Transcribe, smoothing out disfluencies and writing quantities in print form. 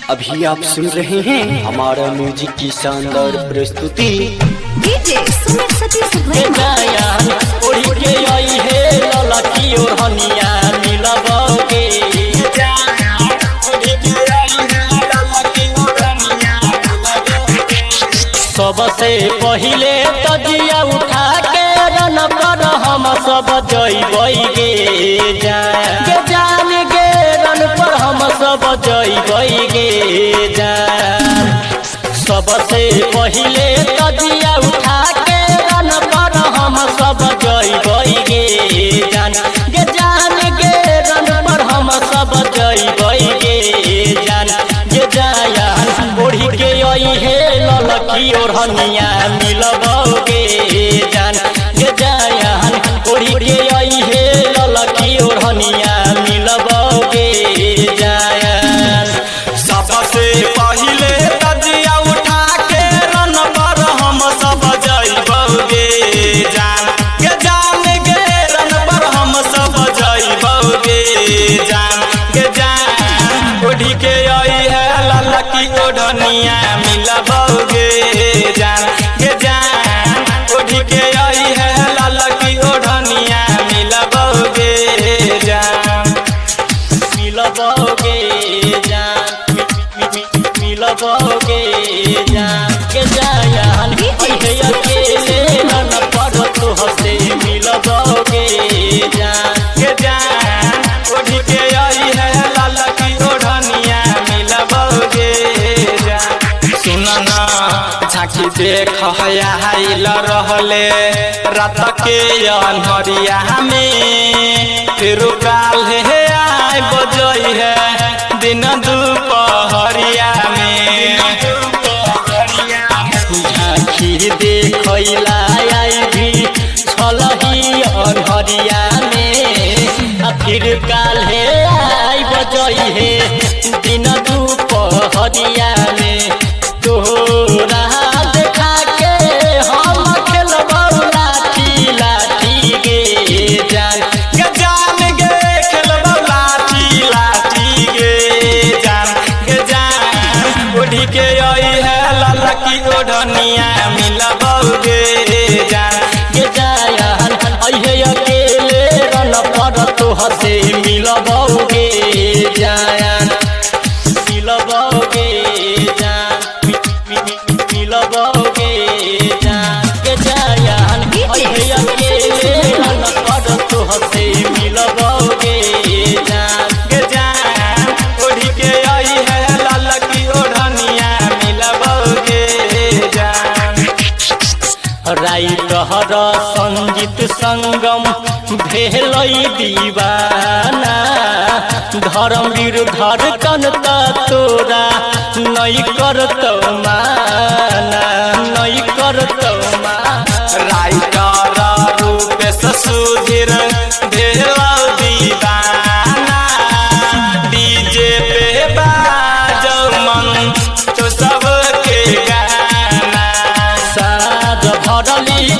अभी आप सुन रहे हैं हमारा म्यूजिक की शानदार प्रस्तुति। डीजे सुमित सतीश ओढ़ी के आई है ललकी ओढ़निया मिलबोगे सबसे पहिले तजिया उठा के रन पर हम सब जइबैगे जान गे रन पर हम सब जइबैगे सबसे पहिले तजिया उठा के रन पर हम सब जइबैगे जान गे रन पर हम सब जइबैगे जान ओढ़ी के आई है ललकी ओढ़निया मिलबोगे जान ओढ़ी के आई है ललकी ओढ़निया मिलबोगे जान सबसे पहिले तजिया उठा के रन पर हम सब जइबोगे जान गे रन पर हम सब जइबोगे जान ओढ़ी के आई है ललकी ओढ़निया मिलबोगे जान ओढ़ी के आई है ललकी ओढ़निया मिलबोगे जान मिलबोगे जान के जान अकेले रन पर तो हसे मिलबोगे जान ओढ़ी के आई है ललकी ओढ़निया मिलबोगे जान सुनना झांकी देख आइल रहले रात के अनहरिया में फिर काल है आय बजई है दिन दुपहरिया में झांकी देखला आई भी छलही अनहरिया में फिर काल है आई बजई है दिन दुपहरिया में तोरा देखा के हम खेलबौ लाठी लाठी गे जान गे खेलबौ लाठी गे जान ओढ़ी के आई है ललकी ओढ़निया मिलबोगे जान अहे अकेले रन पर तो हसे मिलबोगे जान मिलबोगे जान मिलबोगे जान अहे अकेले रन पर तो हसे मिलबोगे जान ओढ़ी के आई है ललकी ओढ़निया मिलबोगे जान राइटर संगीत संगम भेलै दीवाना धर्मवीर धड़कन तोरा नहीं करतौ माना नहीं करतौ राइटर रूपेश सुधीर भेलौ दीवाना डीजे पे बाजौ मन तो सबके गाना साज भरली